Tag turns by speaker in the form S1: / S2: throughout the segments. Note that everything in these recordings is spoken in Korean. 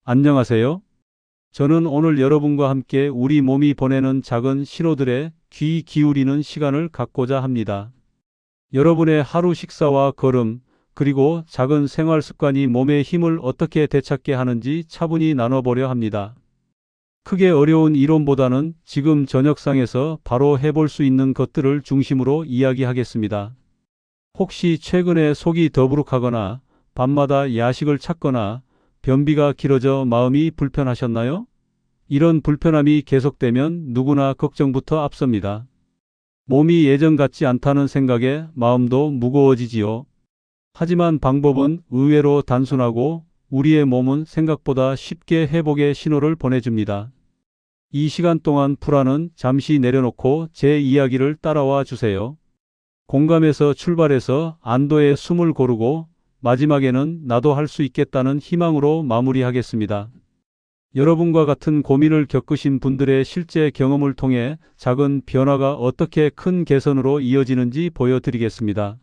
S1: 안녕하세요. 저는 오늘 여러분과 함께 우리 몸이 보내는 작은 신호들에 귀 기울이는 시간을 갖고자 합니다. 여러분의 하루 식사와 걸음, 그리고 작은 생활 습관이 몸의 힘을 어떻게 되찾게 하는지 차분히 나눠보려 합니다. 크게 어려운 이론보다는 지금 저녁상에서 바로 해볼 수 있는 것들을 중심으로 이야기하겠습니다. 혹시 최근에 속이 더부룩하거나 밤마다 야식을 찾거나 변비가 길어져 마음이 불편하셨나요? 이런 불편함이 계속되면 누구나 걱정부터 앞섭니다. 몸이 예전 같지 않다는 생각에 마음도 무거워지지요. 하지만 방법은 의외로 단순하고 우리의 몸은 생각보다 쉽게 회복의 신호를 보내줍니다. 이 시간 동안 불안은 잠시 내려놓고 제 이야기를 따라와 주세요. 공감에서 출발해서 안도의 숨을 고르고 마지막에는 나도 할 수 있겠다는 희망으로 마무리하겠습니다. 여러분과 같은 고민을 겪으신 분들의 실제 경험을 통해 작은 변화가 어떻게 큰 개선으로 이어지는지 보여드리겠습니다.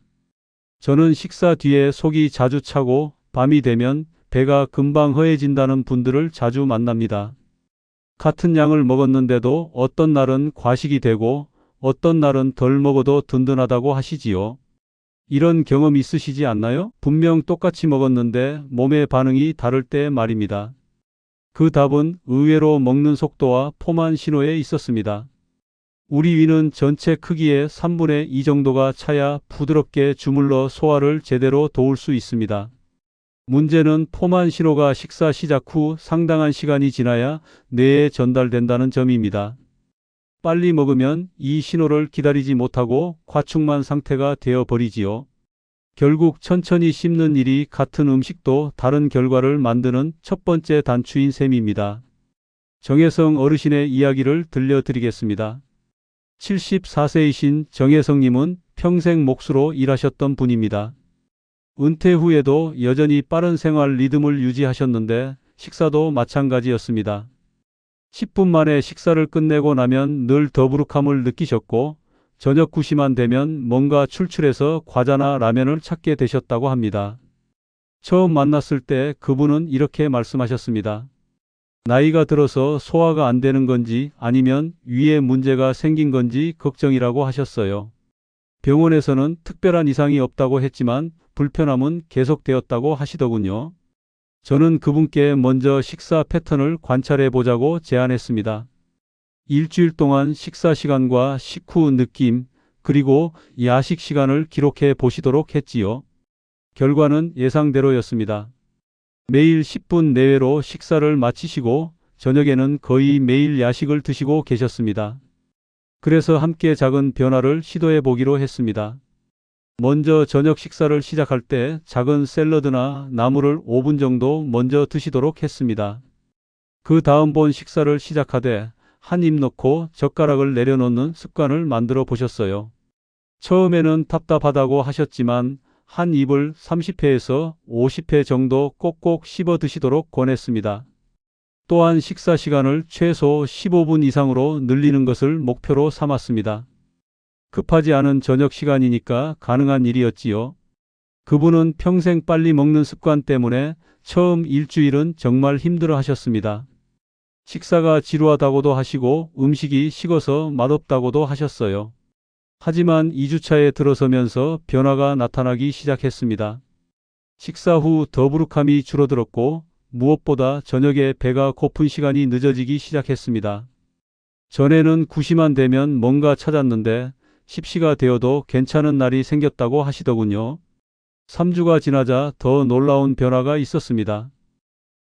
S1: 저는 식사 뒤에 속이 자주 차고 밤이 되면 배가 금방 허해진다는 분들을 자주 만납니다. 같은 양을 먹었는데도 어떤 날은 과식이 되고 어떤 날은 덜 먹어도 든든하다고 하시지요. 이런 경험 있으시지 않나요? 분명 똑같이 먹었는데 몸의 반응이 다를 때 말입니다. 그 답은 의외로 먹는 속도와 포만 신호에 있었습니다. 우리 위는 전체 크기의 3분의 2 정도가 차야 부드럽게 주물러 소화를 제대로 도울 수 있습니다. 문제는 포만 신호가 식사 시작 후 상당한 시간이 지나야 뇌에 전달된다는 점입니다. 빨리 먹으면 이 신호를 기다리지 못하고 과충만 상태가 되어버리지요. 결국 천천히 씹는 일이 같은 음식도 다른 결과를 만드는 첫 번째 단추인 셈입니다. 정혜성 어르신의 이야기를 들려드리겠습니다. 74세이신 정혜성님은 평생 몫으로 일하셨던 분입니다. 은퇴 후에도 여전히 빠른 생활 리듬을 유지하셨는데 식사도 마찬가지였습니다. 10분 만에 식사를 끝내고 나면 늘 더부룩함을 느끼셨고 저녁 9시만 되면 뭔가 출출해서 과자나 라면을 찾게 되셨다고 합니다. 처음 만났을 때 그분은 이렇게 말씀하셨습니다. 나이가 들어서 소화가 안 되는 건지 아니면 위에 문제가 생긴 건지 걱정이라고 하셨어요. 병원에서는 특별한 이상이 없다고 했지만 불편함은 계속되었다고 하시더군요. 저는 그분께 먼저 식사 패턴을 관찰해 보자고 제안했습니다. 일주일 동안 식사 시간과 식후 느낌, 그리고 야식 시간을 기록해 보시도록 했지요. 결과는 예상대로였습니다. 매일 10분 내외로 식사를 마치시고 저녁에는 거의 매일 야식을 드시고 계셨습니다. 그래서 함께 작은 변화를 시도해 보기로 했습니다. 먼저 저녁 식사를 시작할 때 작은 샐러드나 나물을 5분 정도 먼저 드시도록 했습니다. 그 다음 번 식사를 시작하되 한 입 넣고 젓가락을 내려놓는 습관을 만들어 보셨어요. 처음에는 답답하다고 하셨지만 한 입을 30회에서 50회 정도 꼭꼭 씹어 드시도록 권했습니다. 또한 식사 시간을 최소 15분 이상으로 늘리는 것을 목표로 삼았습니다. 급하지 않은 저녁 시간이니까 가능한 일이었지요. 그분은 평생 빨리 먹는 습관 때문에 처음 일주일은 정말 힘들어 하셨습니다. 식사가 지루하다고도 하시고 음식이 식어서 맛없다고도 하셨어요. 하지만 2주차에 들어서면서 변화가 나타나기 시작했습니다. 식사 후 더부룩함이 줄어들었고 무엇보다 저녁에 배가 고픈 시간이 늦어지기 시작했습니다. 전에는 9시만 되면 뭔가 찾았는데 10시가 되어도 괜찮은 날이 생겼다고 하시더군요. 3주가 지나자 더 놀라운 변화가 있었습니다.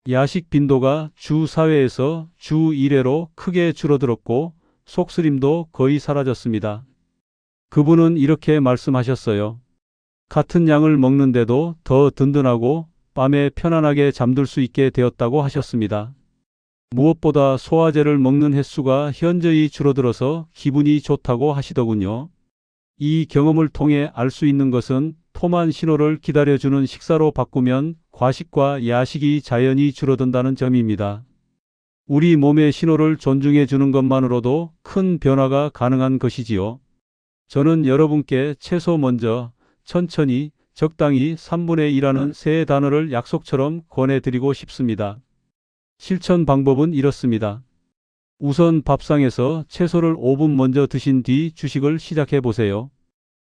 S1: 야식 빈도가 주 4회에서 주 1회로 크게 줄어들었고 속쓰림도 거의 사라졌습니다. 그분은 이렇게 말씀하셨어요. 같은 양을 먹는데도 더 든든하고 밤에 편안하게 잠들 수 있게 되었다고 하셨습니다. 무엇보다 소화제를 먹는 횟수가 현저히 줄어들어서 기분이 좋다고 하시더군요. 이 경험을 통해 알 수 있는 것은 포만 신호를 기다려주는 식사로 바꾸면 과식과 야식이 자연히 줄어든다는 점입니다. 우리 몸의 신호를 존중해 주는 것만으로도 큰 변화가 가능한 것이지요. 저는 여러분께 채소 먼저, 천천히, 적당히 3분의 1하는 세 단어를 약속처럼 권해드리고 싶습니다. 실천 방법은 이렇습니다. 우선 밥상에서 채소를 5분 먼저 드신 뒤 주식을 시작해 보세요.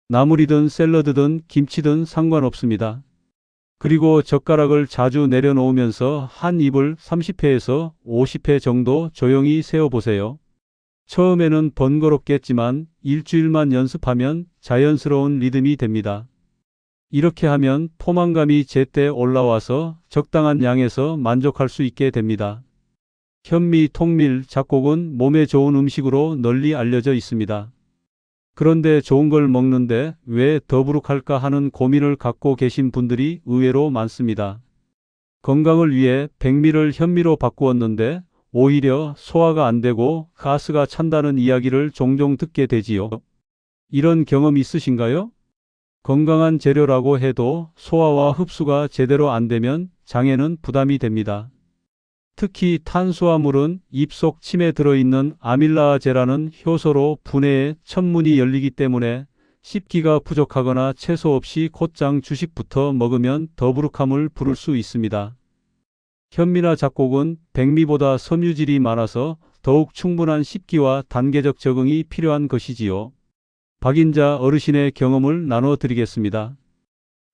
S1: 나물이든 샐러드든 김치든 상관없습니다. 그리고 젓가락을 자주 내려놓으면서 한 입을 30회에서 50회 정도 조용히 세어보세요. 처음에는 번거롭겠지만 일주일만 연습하면 자연스러운 리듬이 됩니다. 이렇게 하면 포만감이 제때 올라와서 적당한 양에서 만족할 수 있게 됩니다. 현미, 통밀, 잡곡은 몸에 좋은 음식으로 널리 알려져 있습니다. 그런데 좋은 걸 먹는데 왜 더부룩할까 하는 고민을 갖고 계신 분들이 의외로 많습니다. 건강을 위해 백미를 현미로 바꾸었는데 오히려 소화가 안 되고 가스가 찬다는 이야기를 종종 듣게 되지요. 이런 경험 있으신가요? 건강한 재료라고 해도 소화와 흡수가 제대로 안 되면 장에는 부담이 됩니다. 특히 탄수화물은 입속 침에 들어있는 아밀라제라는 효소로 분해의 천문이 열리기 때문에 씹기가 부족하거나 채소 없이 곧장 주식부터 먹으면 더부룩함을 부를 수 있습니다. 현미나 잡곡은 백미보다 섬유질이 많아서 더욱 충분한 씹기와 단계적 적응이 필요한 것이지요. 박인자 어르신의 경험을 나눠드리겠습니다.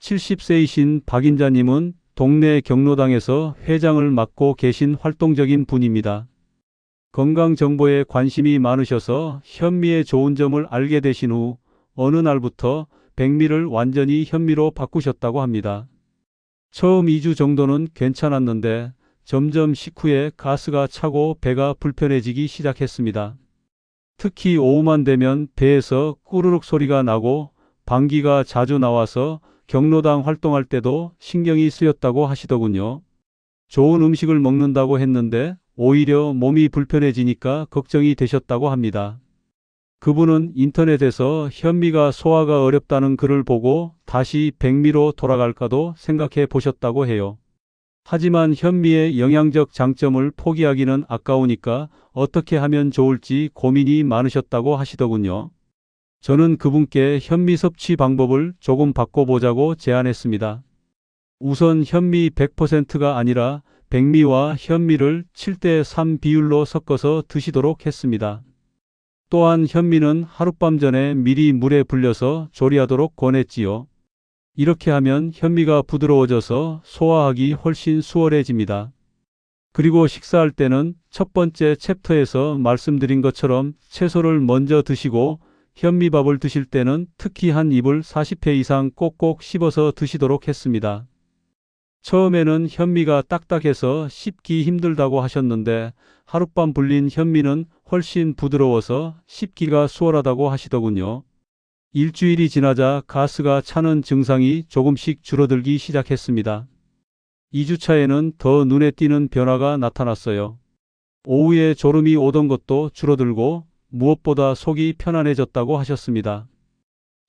S1: 70세이신 박인자님은 동네 경로당에서 회장을 맡고 계신 활동적인 분입니다. 건강 정보에 관심이 많으셔서 현미의 좋은 점을 알게 되신 후 어느 날부터 백미를 완전히 현미로 바꾸셨다고 합니다. 처음 2주 정도는 괜찮았는데 점점 식후에 가스가 차고 배가 불편해지기 시작했습니다. 특히 오후만 되면 배에서 꾸르륵 소리가 나고 방귀가 자주 나와서 경로당 활동할 때도 신경이 쓰였다고 하시더군요. 좋은 음식을 먹는다고 했는데 오히려 몸이 불편해지니까 걱정이 되셨다고 합니다. 그분은 인터넷에서 현미가 소화가 어렵다는 글을 보고 다시 백미로 돌아갈까도 생각해 보셨다고 해요. 하지만 현미의 영양적 장점을 포기하기는 아까우니까 어떻게 하면 좋을지 고민이 많으셨다고 하시더군요. 저는 그분께 현미 섭취 방법을 조금 바꿔보자고 제안했습니다. 우선 현미 100%가 아니라 백미와 현미를 7대3 비율로 섞어서 드시도록 했습니다. 또한 현미는 하룻밤 전에 미리 물에 불려서 조리하도록 권했지요. 이렇게 하면 현미가 부드러워져서 소화하기 훨씬 수월해집니다. 그리고 식사할 때는 첫 번째 챕터에서 말씀드린 것처럼 채소를 먼저 드시고 현미밥을 드실 때는 특히 한 입을 40회 이상 꼭꼭 씹어서 드시도록 했습니다. 처음에는 현미가 딱딱해서 씹기 힘들다고 하셨는데 하룻밤 불린 현미는 훨씬 부드러워서 씹기가 수월하다고 하시더군요. 일주일이 지나자 가스가 차는 증상이 조금씩 줄어들기 시작했습니다. 2주차에는 더 눈에 띄는 변화가 나타났어요. 오후에 졸음이 오던 것도 줄어들고 무엇보다 속이 편안해졌다고 하셨습니다.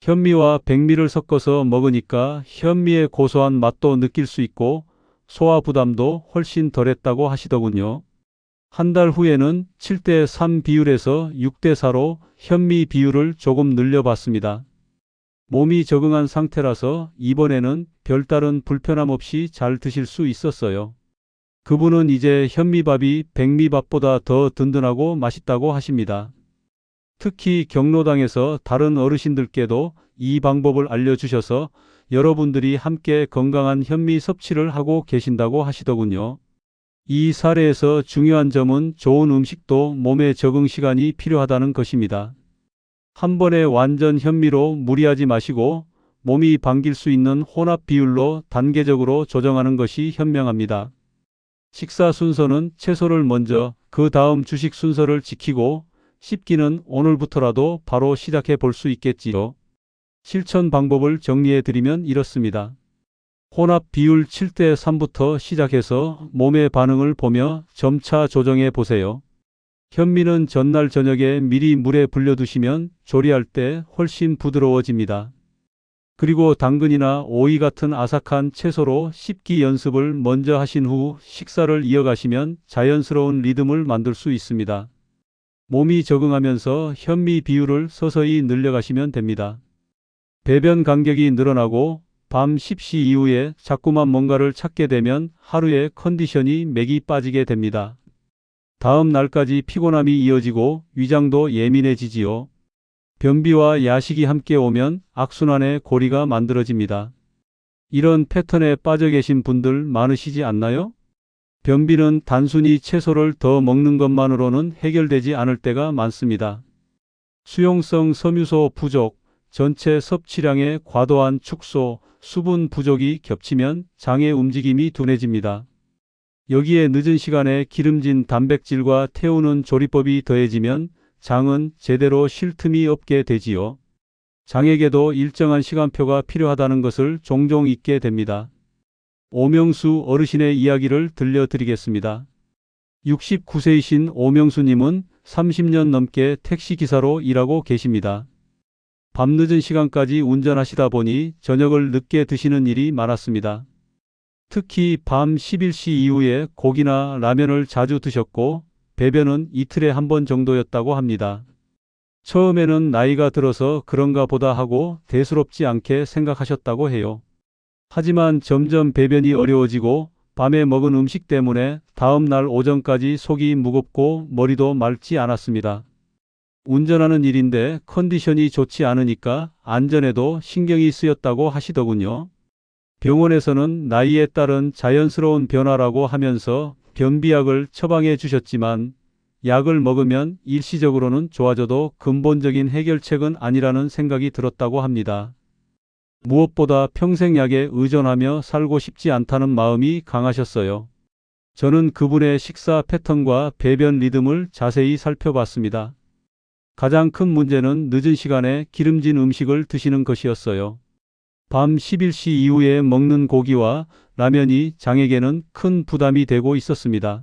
S1: 현미와 백미를 섞어서 먹으니까 현미의 고소한 맛도 느낄 수 있고 소화 부담도 훨씬 덜했다고 하시더군요. 한 달 후에는 7대3 비율에서 6대4로 현미 비율을 조금 늘려봤습니다. 몸이 적응한 상태라서 이번에는 별다른 불편함 없이 잘 드실 수 있었어요. 그분은 이제 현미밥이 백미밥보다 더 든든하고 맛있다고 하십니다. 특히 경로당에서 다른 어르신들께도 이 방법을 알려주셔서 여러분들이 함께 건강한 현미 섭취를 하고 계신다고 하시더군요. 이 사례에서 중요한 점은 좋은 음식도 몸에 적응 시간이 필요하다는 것입니다. 한 번에 완전 현미로 무리하지 마시고 몸이 반길 수 있는 혼합 비율로 단계적으로 조정하는 것이 현명합니다. 식사 순서는 채소를 먼저, 그 다음 주식 순서를 지키고 씹기는 오늘부터라도 바로 시작해 볼 수 있겠지요. 실천 방법을 정리해 드리면 이렇습니다. 혼합 비율 7대3부터 시작해서 몸의 반응을 보며 점차 조정해 보세요. 현미는 전날 저녁에 미리 물에 불려두시면 조리할 때 훨씬 부드러워집니다. 그리고 당근이나 오이 같은 아삭한 채소로 씹기 연습을 먼저 하신 후 식사를 이어가시면 자연스러운 리듬을 만들 수 있습니다. 몸이 적응하면서 현미 비율을 서서히 늘려가시면 됩니다. 배변 간격이 늘어나고 밤 10시 이후에 자꾸만 뭔가를 찾게 되면 하루의 컨디션이 맥이 빠지게 됩니다. 다음 날까지 피곤함이 이어지고 위장도 예민해지지요. 변비와 야식이 함께 오면 악순환의 고리가 만들어집니다. 이런 패턴에 빠져 계신 분들 많으시지 않나요? 변비는 단순히 채소를 더 먹는 것만으로는 해결되지 않을 때가 많습니다. 수용성 섬유소 부족, 전체 섭취량의 과도한 축소, 수분 부족이 겹치면 장의 움직임이 둔해집니다. 여기에 늦은 시간에 기름진 단백질과 태우는 조리법이 더해지면 장은 제대로 쉴 틈이 없게 되지요. 장에게도 일정한 시간표가 필요하다는 것을 종종 잊게 됩니다. 오명수 어르신의 이야기를 들려드리겠습니다. 69세이신 오명수님은 30년 넘게 택시기사로 일하고 계십니다. 밤늦은 시간까지 운전하시다 보니 저녁을 늦게 드시는 일이 많았습니다. 특히 밤 11시 이후에 고기나 라면을 자주 드셨고 배변은 이틀에 한 번 정도였다고 합니다. 처음에는 나이가 들어서 그런가 보다 하고 대수롭지 않게 생각하셨다고 해요. 하지만 점점 배변이 어려워지고 밤에 먹은 음식 때문에 다음 날 오전까지 속이 무겁고 머리도 맑지 않았습니다. 운전하는 일인데 컨디션이 좋지 않으니까 안전에도 신경이 쓰였다고 하시더군요. 병원에서는 나이에 따른 자연스러운 변화라고 하면서 변비약을 처방해 주셨지만 약을 먹으면 일시적으로는 좋아져도 근본적인 해결책은 아니라는 생각이 들었다고 합니다. 무엇보다 평생 약에 의존하며 살고 싶지 않다는 마음이 강하셨어요. 저는 그분의 식사 패턴과 배변 리듬을 자세히 살펴봤습니다. 가장 큰 문제는 늦은 시간에 기름진 음식을 드시는 것이었어요. 밤 11시 이후에 먹는 고기와 라면이 장에게는 큰 부담이 되고 있었습니다.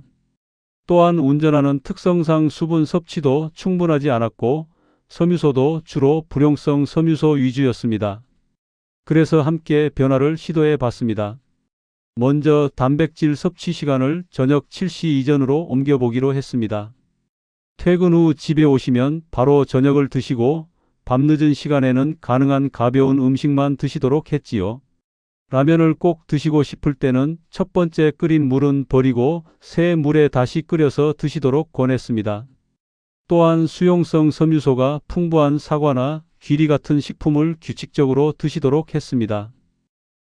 S1: 또한 운전하는 특성상 수분 섭취도 충분하지 않았고 섬유소도 주로 불용성 섬유소 위주였습니다. 그래서 함께 변화를 시도해 봤습니다. 먼저 단백질 섭취 시간을 저녁 7시 이전으로 옮겨보기로 했습니다. 퇴근 후 집에 오시면 바로 저녁을 드시고 밤늦은 시간에는 가능한 가벼운 음식만 드시도록 했지요. 라면을 꼭 드시고 싶을 때는 첫 번째 끓인 물은 버리고 새 물에 다시 끓여서 드시도록 권했습니다. 또한 수용성 섬유소가 풍부한 사과나 귀리 같은 식품을 규칙적으로 드시도록 했습니다.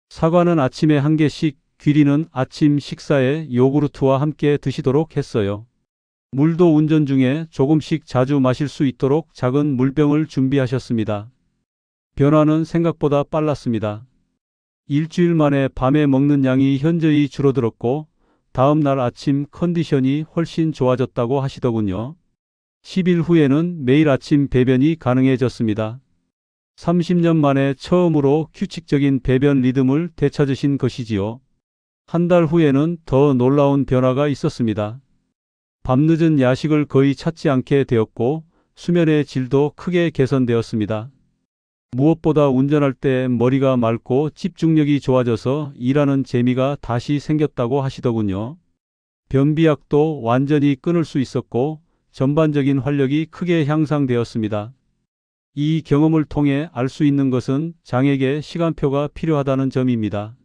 S1: 사과는 아침에 한 개씩, 귀리는 아침 식사에 요구르트와 함께 드시도록 했어요. 물도 운전 중에 조금씩 자주 마실 수 있도록 작은 물병을 준비하셨습니다. 변화는 생각보다 빨랐습니다. 일주일 만에 밤에 먹는 양이 현저히 줄어들었고 다음 날 아침 컨디션이 훨씬 좋아졌다고 하시더군요. 10일 후에는 매일 아침 배변이 가능해졌습니다. 30년 만에 처음으로 규칙적인 배변 리듬을 되찾으신 것이지요. 한 달 후에는 더 놀라운 변화가 있었습니다. 밤늦은 야식을 거의 찾지 않게 되었고 수면의 질도 크게 개선되었습니다. 무엇보다 운전할 때 머리가 맑고 집중력이 좋아져서 일하는 재미가 다시 생겼다고 하시더군요. 변비약도 완전히 끊을 수 있었고 전반적인 활력이 크게 향상되었습니다. 이 경험을 통해 알 수 있는 것은 장에게 시간표가 필요하다는 점입니다.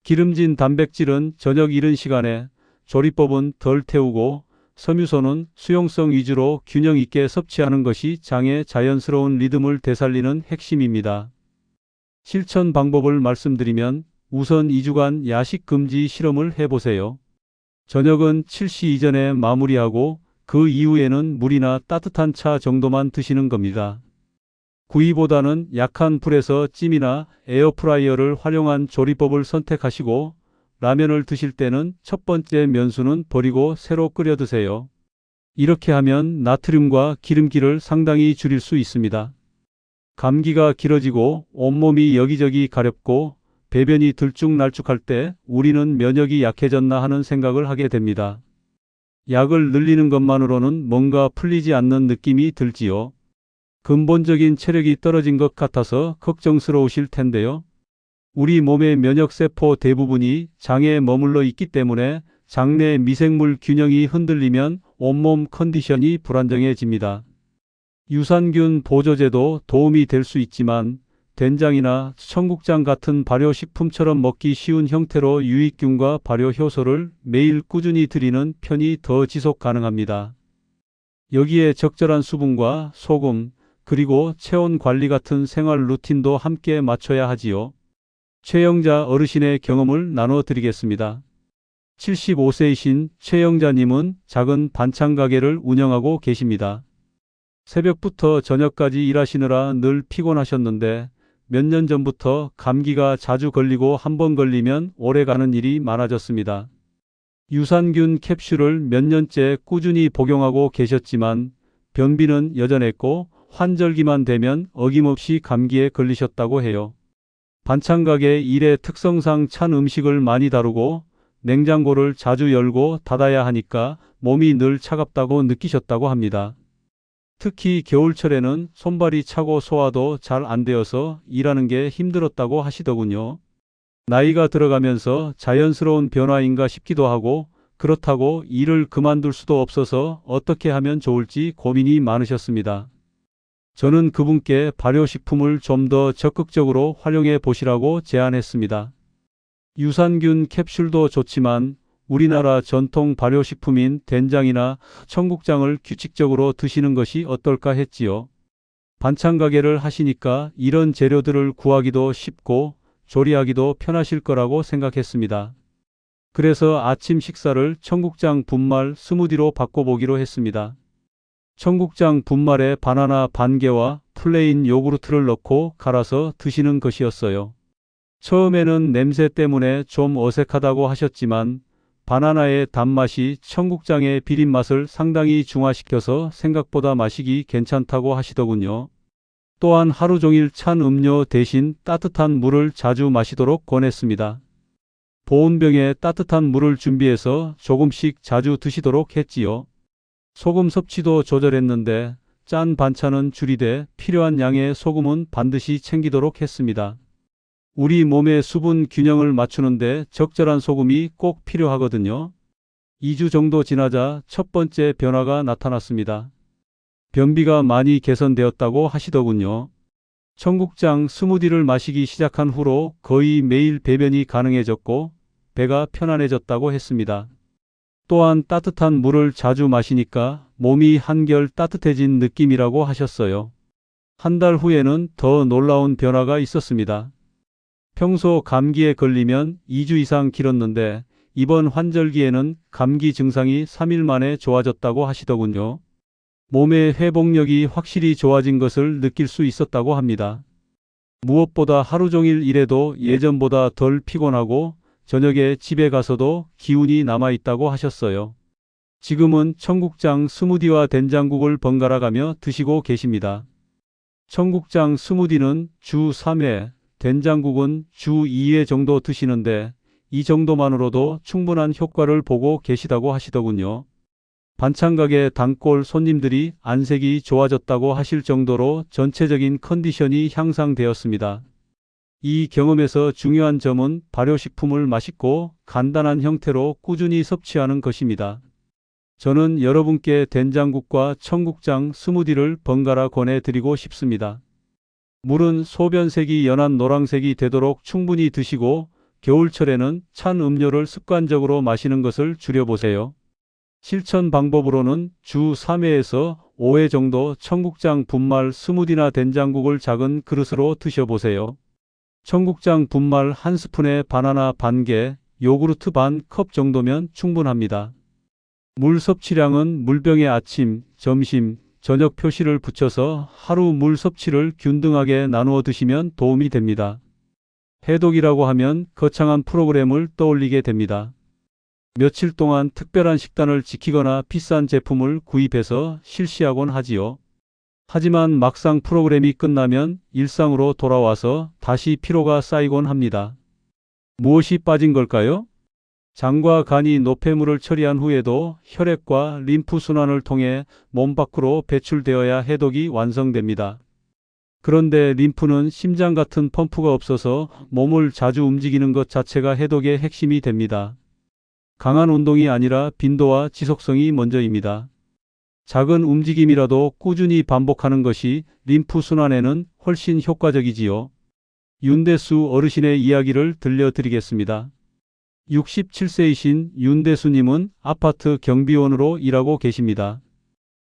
S1: 기름진 단백질은 저녁 이른 시간에, 조리법은 덜 태우고 섬유소는 수용성 위주로 균형 있게 섭취하는 것이 장의 자연스러운 리듬을 되살리는 핵심입니다. 실천 방법을 말씀드리면 우선 2주간 야식 금지 실험을 해보세요. 저녁은 7시 이전에 마무리하고 그 이후에는 물이나 따뜻한 차 정도만 드시는 겁니다. 구이보다는 약한 불에서 찜이나 에어프라이어를 활용한 조리법을 선택하시고 라면을 드실 때는 첫 번째 면수는 버리고 새로 끓여 드세요. 이렇게 하면 나트륨과 기름기를 상당히 줄일 수 있습니다. 감기가 길어지고 온몸이 여기저기 가렵고 배변이 들쭉날쭉할 때 우리는 면역이 약해졌나 하는 생각을 하게 됩니다. 약을 늘리는 것만으로는 뭔가 풀리지 않는 느낌이 들지요. 근본적인 체력이 떨어진 것 같아서 걱정스러우실 텐데요. 우리 몸의 면역세포 대부분이 장에 머물러 있기 때문에 장내 미생물 균형이 흔들리면 온몸 컨디션이 불안정해집니다. 유산균 보조제도 도움이 될 수 있지만 된장이나 청국장 같은 발효식품처럼 먹기 쉬운 형태로 유익균과 발효 효소를 매일 꾸준히 드리는 편이 더 지속 가능합니다. 여기에 적절한 수분과 소금, 그리고 체온 관리 같은 생활 루틴도 함께 맞춰야 하지요. 최영자 어르신의 경험을 나눠 드리겠습니다. 75세이신 최영자님은 작은 반찬 가게를 운영하고 계십니다. 새벽부터 저녁까지 일하시느라 늘 피곤하셨는데 몇 년 전부터 감기가 자주 걸리고 한 번 걸리면 오래가는 일이 많아졌습니다. 유산균 캡슐을 몇 년째 꾸준히 복용하고 계셨지만 변비는 여전했고 환절기만 되면 어김없이 감기에 걸리셨다고 해요. 반찬 가게 일의 특성상 찬 음식을 많이 다루고 냉장고를 자주 열고 닫아야 하니까 몸이 늘 차갑다고 느끼셨다고 합니다. 특히 겨울철에는 손발이 차고 소화도 잘 안 되어서 일하는 게 힘들었다고 하시더군요. 나이가 들어가면서 자연스러운 변화인가 싶기도 하고 그렇다고 일을 그만둘 수도 없어서 어떻게 하면 좋을지 고민이 많으셨습니다. 저는 그분께 발효식품을 좀 더 적극적으로 활용해 보시라고 제안했습니다. 유산균 캡슐도 좋지만 우리나라 전통 발효식품인 된장이나 청국장을 규칙적으로 드시는 것이 어떨까 했지요. 반찬 가게를 하시니까 이런 재료들을 구하기도 쉽고 조리하기도 편하실 거라고 생각했습니다. 그래서 아침 식사를 청국장 분말 스무디로 바꿔보기로 했습니다. 청국장 분말에 바나나 반 개와 플레인 요구르트를 넣고 갈아서 드시는 것이었어요. 처음에는 냄새 때문에 좀 어색하다고 하셨지만 바나나의 단맛이 청국장의 비린 맛을 상당히 중화시켜서 생각보다 마시기 괜찮다고 하시더군요. 또한 하루 종일 찬 음료 대신 따뜻한 물을 자주 마시도록 권했습니다. 보온병에 따뜻한 물을 준비해서 조금씩 자주 드시도록 했지요. 소금 섭취도 조절했는데 짠 반찬은 줄이되 필요한 양의 소금은 반드시 챙기도록 했습니다. 우리 몸의 수분 균형을 맞추는데 적절한 소금이 꼭 필요하거든요. 2주 정도 지나자 첫 번째 변화가 나타났습니다. 변비가 많이 개선되었다고 하시더군요. 청국장 스무디를 마시기 시작한 후로 거의 매일 배변이 가능해졌고 배가 편안해졌다고 했습니다. 또한 따뜻한 물을 자주 마시니까 몸이 한결 따뜻해진 느낌이라고 하셨어요. 한 달 후에는 더 놀라운 변화가 있었습니다. 평소 감기에 걸리면 2주 이상 길었는데 이번 환절기에는 감기 증상이 3일 만에 좋아졌다고 하시더군요. 몸의 회복력이 확실히 좋아진 것을 느낄 수 있었다고 합니다. 무엇보다 하루 종일 일해도 예전보다 덜 피곤하고 저녁에 집에 가서도 기운이 남아있다고 하셨어요. 지금은 청국장 스무디와 된장국을 번갈아 가며 드시고 계십니다. 청국장 스무디는 주 3회, 된장국은 주 2회 정도 드시는데 이 정도만으로도 충분한 효과를 보고 계시다고 하시더군요. 반찬 가게 단골 손님들이 안색이 좋아졌다고 하실 정도로 전체적인 컨디션이 향상되었습니다. 이 경험에서 중요한 점은 발효식품을 맛있고 간단한 형태로 꾸준히 섭취하는 것입니다. 저는 여러분께 된장국과 청국장 스무디를 번갈아 권해드리고 싶습니다. 물은 소변색이 연한 노란색이 되도록 충분히 드시고 겨울철에는 찬 음료를 습관적으로 마시는 것을 줄여보세요. 실천 방법으로는 주 3회에서 5회 정도 청국장 분말 스무디나 된장국을 작은 그릇으로 드셔보세요. 청국장 분말 1스푼에 바나나 반 개, 요구르트 반 컵 정도면 충분합니다. 물 섭취량은 물병에 아침, 점심, 저녁 표시를 붙여서 하루 물 섭취를 균등하게 나누어 드시면 도움이 됩니다. 해독이라고 하면 거창한 프로그램을 떠올리게 됩니다. 며칠 동안 특별한 식단을 지키거나 비싼 제품을 구입해서 실시하곤 하지요. 하지만 막상 프로그램이 끝나면 일상으로 돌아와서 다시 피로가 쌓이곤 합니다. 무엇이 빠진 걸까요? 장과 간이 노폐물을 처리한 후에도 혈액과 림프 순환을 통해 몸 밖으로 배출되어야 해독이 완성됩니다. 그런데 림프는 심장 같은 펌프가 없어서 몸을 자주 움직이는 것 자체가 해독의 핵심이 됩니다. 강한 운동이 아니라 빈도와 지속성이 먼저입니다. 작은 움직임이라도 꾸준히 반복하는 것이 림프 순환에는 훨씬 효과적이지요. 윤대수 어르신의 이야기를 들려드리겠습니다. 67세이신 윤대수님은 아파트 경비원으로 일하고 계십니다.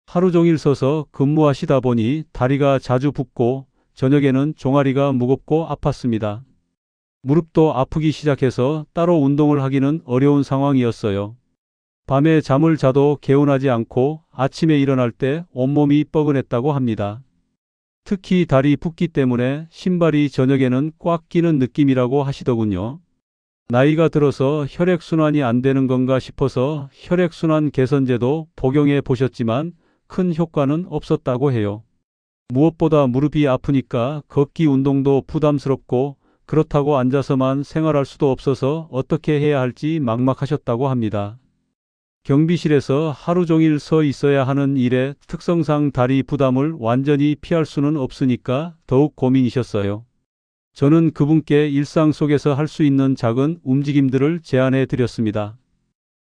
S1: 하루 종일 서서 근무하시다 보니 다리가 자주 붓고 저녁에는 종아리가 무겁고 아팠습니다. 무릎도 아프기 시작해서 따로 운동을 하기는 어려운 상황이었어요. 밤에 잠을 자도 개운하지 않고 아침에 일어날 때 온몸이 뻐근했다고 합니다. 특히 다리 붓기 때문에 신발이 저녁에는 꽉 끼는 느낌이라고 하시더군요. 나이가 들어서 혈액순환이 안 되는 건가 싶어서 혈액순환 개선제도 복용해 보셨지만 큰 효과는 없었다고 해요. 무엇보다 무릎이 아프니까 걷기 운동도 부담스럽고 그렇다고 앉아서만 생활할 수도 없어서 어떻게 해야 할지 막막하셨다고 합니다. 경비실에서 하루 종일 서 있어야 하는 일의 특성상 다리 부담을 완전히 피할 수는 없으니까 더욱 고민이셨어요. 저는 그분께 일상 속에서 할 수 있는 작은 움직임들을 제안해 드렸습니다.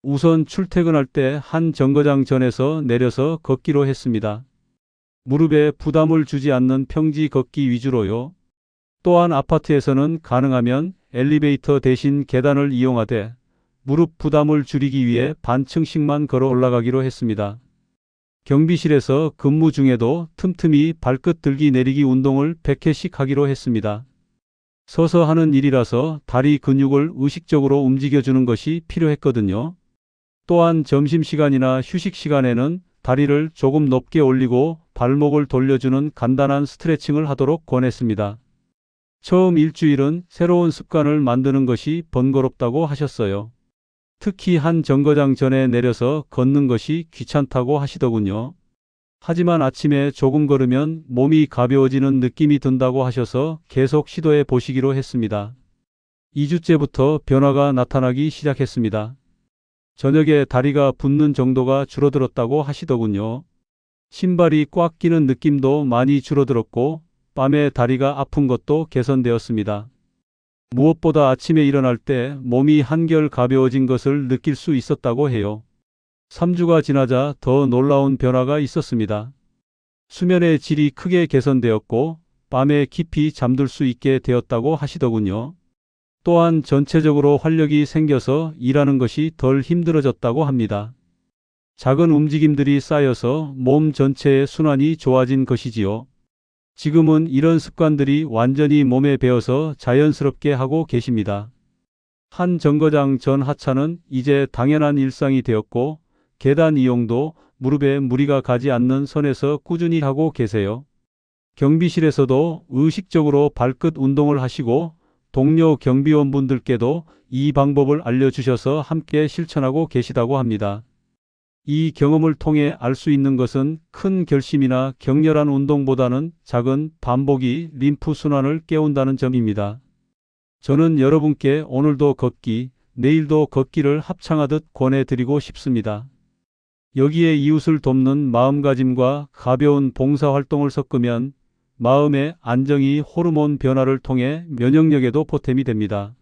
S1: 우선 출퇴근할 때 한 정거장 전에서 내려서 걷기로 했습니다. 무릎에 부담을 주지 않는 평지 걷기 위주로요. 또한 아파트에서는 가능하면 엘리베이터 대신 계단을 이용하되 무릎 부담을 줄이기 위해 반층씩만 걸어 올라가기로 했습니다. 경비실에서 근무 중에도 틈틈이 발끝 들기 내리기 운동을 100회씩 하기로 했습니다. 서서 하는 일이라서 다리 근육을 의식적으로 움직여주는 것이 필요했거든요. 또한 점심시간이나 휴식시간에는 다리를 조금 높게 올리고 발목을 돌려주는 간단한 스트레칭을 하도록 권했습니다. 처음 일주일은 새로운 습관을 만드는 것이 번거롭다고 하셨어요. 특히 한 정거장 전에 내려서 걷는 것이 귀찮다고 하시더군요. 하지만 아침에 조금 걸으면 몸이 가벼워지는 느낌이 든다고 하셔서 계속 시도해 보시기로 했습니다. 2주째부터 변화가 나타나기 시작했습니다. 저녁에 다리가 붓는 정도가 줄어들었다고 하시더군요. 신발이 꽉 끼는 느낌도 많이 줄어들었고 밤에 다리가 아픈 것도 개선되었습니다. 무엇보다 아침에 일어날 때 몸이 한결 가벼워진 것을 느낄 수 있었다고 해요. 3주가 지나자 더 놀라운 변화가 있었습니다. 수면의 질이 크게 개선되었고 밤에 깊이 잠들 수 있게 되었다고 하시더군요. 또한 전체적으로 활력이 생겨서 일하는 것이 덜 힘들어졌다고 합니다. 작은 움직임들이 쌓여서 몸 전체의 순환이 좋아진 것이지요. 지금은 이런 습관들이 완전히 몸에 배어서 자연스럽게 하고 계십니다. 한 정거장 전 하차는 이제 당연한 일상이 되었고 계단 이용도 무릎에 무리가 가지 않는 선에서 꾸준히 하고 계세요. 경비실에서도 의식적으로 발끝 운동을 하시고 동료 경비원분들께도 이 방법을 알려주셔서 함께 실천하고 계시다고 합니다. 이 경험을 통해 알 수 있는 것은 큰 결심이나 격렬한 운동보다는 작은 반복이 림프 순환을 깨운다는 점입니다. 저는 여러분께 오늘도 걷기, 내일도 걷기를 합창하듯 권해드리고 싶습니다. 여기에 이웃을 돕는 마음가짐과 가벼운 봉사활동을 섞으면 마음의 안정이 호르몬 변화를 통해 면역력에도 보탬이 됩니다.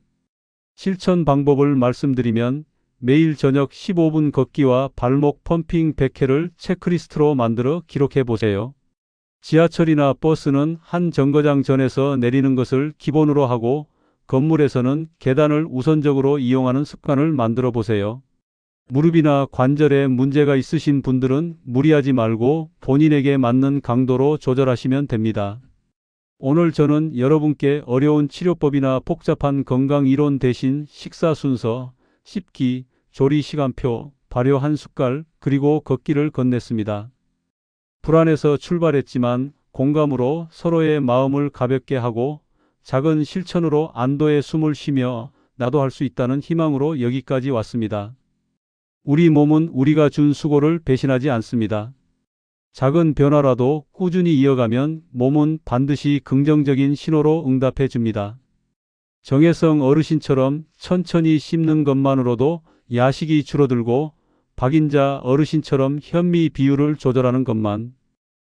S1: 실천 방법을 말씀드리면 매일 저녁 15분 걷기와 발목 펌핑 100회를 체크리스트로 만들어 기록해 보세요. 지하철이나 버스는 한 정거장 전에서 내리는 것을 기본으로 하고 건물에서는 계단을 우선적으로 이용하는 습관을 만들어 보세요. 무릎이나 관절에 문제가 있으신 분들은 무리하지 말고 본인에게 맞는 강도로 조절하시면 됩니다. 오늘 저는 여러분께 어려운 치료법이나 복잡한 건강 이론 대신 식사 순서, 씹기, 조리 시간표, 발효 한 숟갈, 그리고 걷기를 건넸습니다. 불안해서 출발했지만 공감으로 서로의 마음을 가볍게 하고 작은 실천으로 안도의 숨을 쉬며 나도 할 수 있다는 희망으로 여기까지 왔습니다. 우리 몸은 우리가 준 수고를 배신하지 않습니다. 작은 변화라도 꾸준히 이어가면 몸은 반드시 긍정적인 신호로 응답해 줍니다. 정혜성 어르신처럼 천천히 씹는 것만으로도 야식이 줄어들고 박인자 어르신처럼 현미 비율을 조절하는 것만